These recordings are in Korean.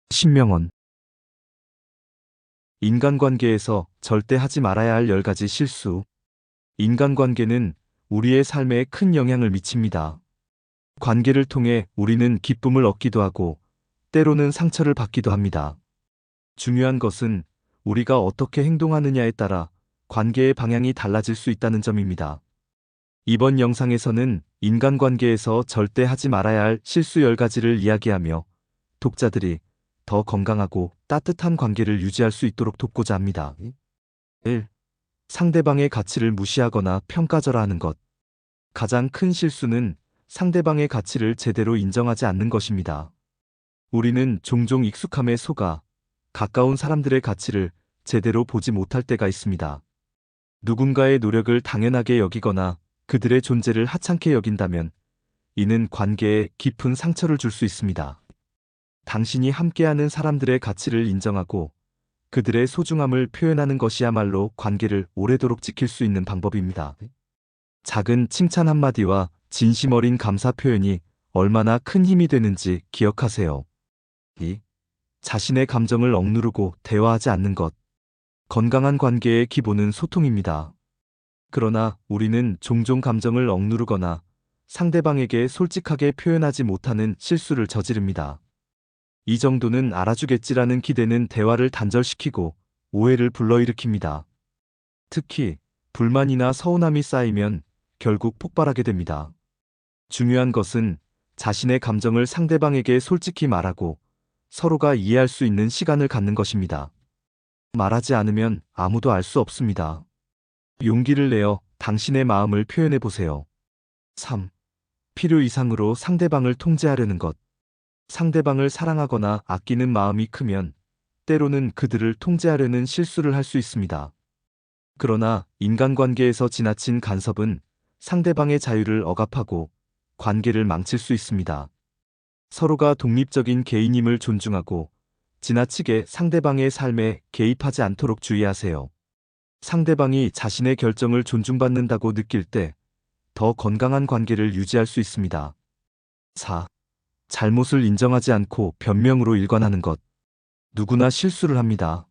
신명원. 인간관계에서 절대 하지 말아야 할 10가지 실수. 인간관계는 우리의 삶에 큰 영향을 미칩니다. 관계를 통해 우리는 기쁨을 얻기도 하고 때로는 상처를 받기도 합니다. 중요한 것은 우리가 어떻게 행동하느냐에 따라 관계의 방향이 달라질 수 있다는 점입니다. 이번 영상에서는 인간관계에서 절대 하지 말아야 할 실수 10가지를 이야기하며 독자들이 더 건강하고 따뜻한 관계를 유지할 수 있도록 돕고자 합니다. 1. 상대방의 가치를 무시하거나 평가절하하는 것. 가장 큰 실수는 상대방의 가치를 제대로 인정하지 않는 것입니다. 우리는 종종 익숙함에 속아 가까운 사람들의 가치를 제대로 보지 못할 때가 있습니다. 누군가의 노력을 당연하게 여기거나 그들의 존재를 하찮게 여긴다면 이는 관계에 깊은 상처를 줄 수 있습니다. 당신이 함께하는 사람들의 가치를 인정하고 그들의 소중함을 표현하는 것이야말로 관계를 오래도록 지킬 수 있는 방법입니다. 작은 칭찬 한마디와 진심 어린 감사 표현이 얼마나 큰 힘이 되는지 기억하세요. 2. 자신의 감정을 억누르고 대화하지 않는 것. 건강한 관계의 기본은 소통입니다. 그러나 우리는 종종 감정을 억누르거나 상대방에게 솔직하게 표현하지 못하는 실수를 저지릅니다. 이 정도는 알아주겠지라는 기대는 대화를 단절시키고 오해를 불러일으킵니다. 특히 불만이나 서운함이 쌓이면 결국 폭발하게 됩니다. 중요한 것은 자신의 감정을 상대방에게 솔직히 말하고 서로가 이해할 수 있는 시간을 갖는 것입니다. 말하지 않으면 아무도 알 수 없습니다. 용기를 내어 당신의 마음을 표현해 보세요. 3. 필요 이상으로 상대방을 통제하려는 것. 상대방을 사랑하거나 아끼는 마음이 크면 때로는 그들을 통제하려는 실수를 할 수 있습니다. 그러나 인간관계에서 지나친 간섭은 상대방의 자유를 억압하고 관계를 망칠 수 있습니다. 서로가 독립적인 개인임을 존중하고 지나치게 상대방의 삶에 개입하지 않도록 주의하세요. 상대방이 자신의 결정을 존중받는다고 느낄 때 더 건강한 관계를 유지할 수 있습니다. 4. 잘못을 인정하지 않고 변명으로 일관하는 것. 누구나 실수를 합니다.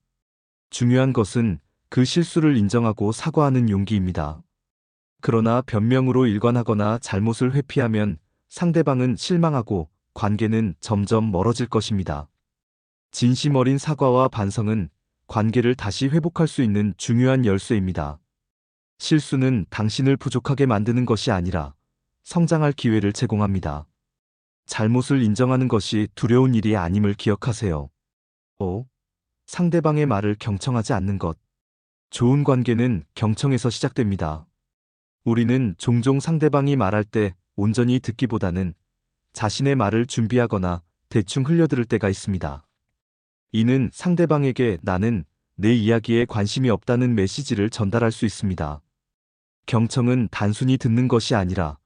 중요한 것은 그 실수를 인정하고 사과하는 용기입니다. 그러나 변명으로 일관하거나 잘못을 회피하면 상대방은 실망하고 관계는 점점 멀어질 것입니다. 진심 어린 사과와 반성은 관계를 다시 회복할 수 있는 중요한 열쇠입니다. 실수는 당신을 부족하게 만드는 것이 아니라 성장할 기회를 제공합니다. 잘못을 인정하는 것이 두려운 일이 아님을 기억하세요. 5. 상대방의 말을 경청하지 않는 것. 좋은 관계는 경청에서 시작됩니다. 우리는 종종 상대방이 말할 때 온전히 듣기보다는 자신의 말을 준비하거나 대충 흘려들을 때가 있습니다. 이는 상대방에게 나는 내 이야기에 관심이 없다는 메시지를 전달할 수 있습니다. 경청은 단순히 듣는 것이 아니라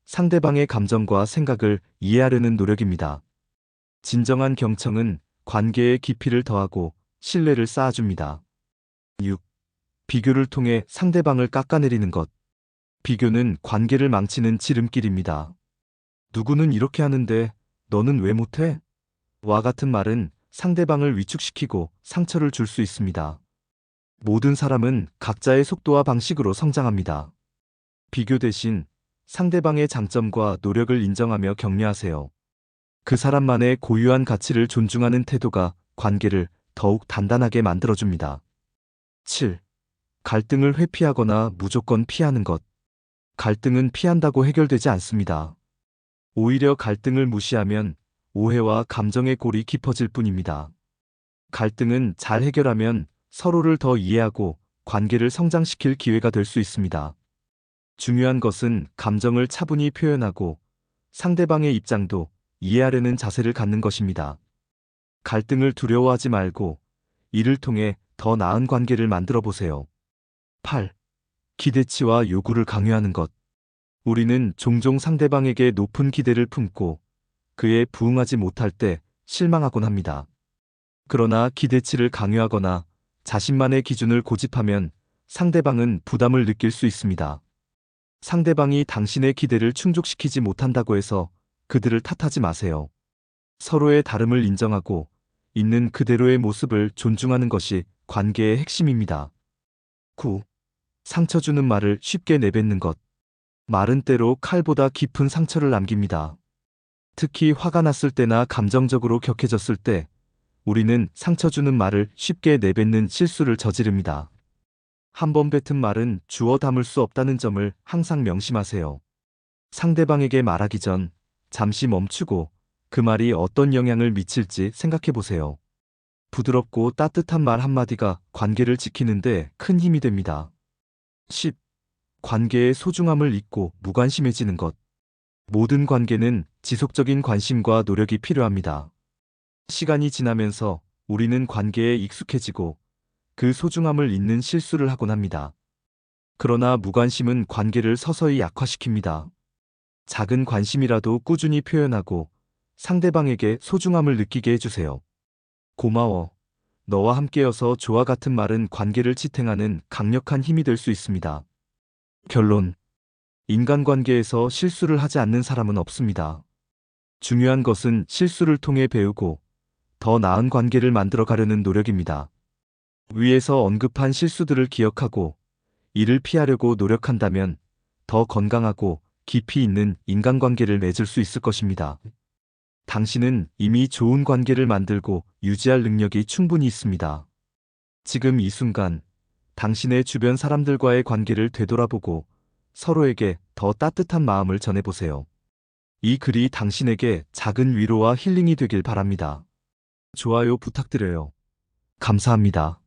상대방의 감정과 생각을 이해하려는 노력입니다. 진정한 경청은 관계의 깊이를 더하고 신뢰를 쌓아줍니다. 6. 비교를 통해 상대방을 깎아내리는 것. 비교는 관계를 망치는 지름길입니다. 누구는 이렇게 하는데 너는 왜 못해? 와 같은 말은 상대방을 위축시키고 상처를 줄 수 있습니다. 모든 사람은 각자의 속도와 방식으로 성장합니다. 비교 대신 상대방의 장점과 노력을 인정하며 격려하세요. 그 사람만의 고유한 가치를 존중하는 태도가 관계를 더욱 단단하게 만들어줍니다. 7. 갈등을 회피하거나 무조건 피하는 것. 갈등은 피한다고 해결되지 않습니다. 오히려 갈등을 무시하면 오해와 감정의 골이 깊어질 뿐입니다. 갈등은 잘 해결하면 서로를 더 이해하고 관계를 성장시킬 기회가 될 수 있습니다. 중요한 것은 감정을 차분히 표현하고 상대방의 입장도 이해하려는 자세를 갖는 것입니다. 갈등을 두려워하지 말고 이를 통해 더 나은 관계를 만들어 보세요. 8. 기대치와 요구를 강요하는 것. 우리는 종종 상대방에게 높은 기대를 품고 그에 부응하지 못할 때 실망하곤 합니다. 그러나 기대치를 강요하거나 자신만의 기준을 고집하면 상대방은 부담을 느낄 수 있습니다. 상대방이 당신의 기대를 충족시키지 못한다고 해서 그들을 탓하지 마세요. 서로의 다름을 인정하고 있는 그대로의 모습을 존중하는 것이 관계의 핵심입니다. 9. 상처 주는 말을 쉽게 내뱉는 것. 말은 때로 칼보다 깊은 상처를 남깁니다. 특히 화가 났을 때나 감정적으로 격해졌을 때 우리는 상처 주는 말을 쉽게 내뱉는 실수를 저지릅니다. 한 번 뱉은 말은 주워 담을 수 없다는 점을 항상 명심하세요. 상대방에게 말하기 전 잠시 멈추고 그 말이 어떤 영향을 미칠지 생각해 보세요. 부드럽고 따뜻한 말 한마디가 관계를 지키는데 큰 힘이 됩니다. 10. 관계의 소중함을 잊고 무관심해지는 것. 모든 관계는 지속적인 관심과 노력이 필요합니다. 시간이 지나면서 우리는 관계에 익숙해지고 그 소중함을 잊는 실수를 하곤 합니다. 그러나 무관심은 관계를 서서히 약화시킵니다. 작은 관심이라도 꾸준히 표현하고 상대방에게 소중함을 느끼게 해주세요. 고마워. 너와 함께여서 좋아 같은 말은 관계를 지탱하는 강력한 힘이 될 수 있습니다. 결론. 인간관계에서 실수를 하지 않는 사람은 없습니다. 중요한 것은 실수를 통해 배우고 더 나은 관계를 만들어 가려는 노력입니다. 위에서 언급한 실수들을 기억하고 이를 피하려고 노력한다면 더 건강하고 깊이 있는 인간관계를 맺을 수 있을 것입니다. 당신은 이미 좋은 관계를 만들고 유지할 능력이 충분히 있습니다. 지금 이 순간 당신의 주변 사람들과의 관계를 되돌아보고 서로에게 더 따뜻한 마음을 전해보세요. 이 글이 당신에게 작은 위로와 힐링이 되길 바랍니다. 좋아요 부탁드려요. 감사합니다.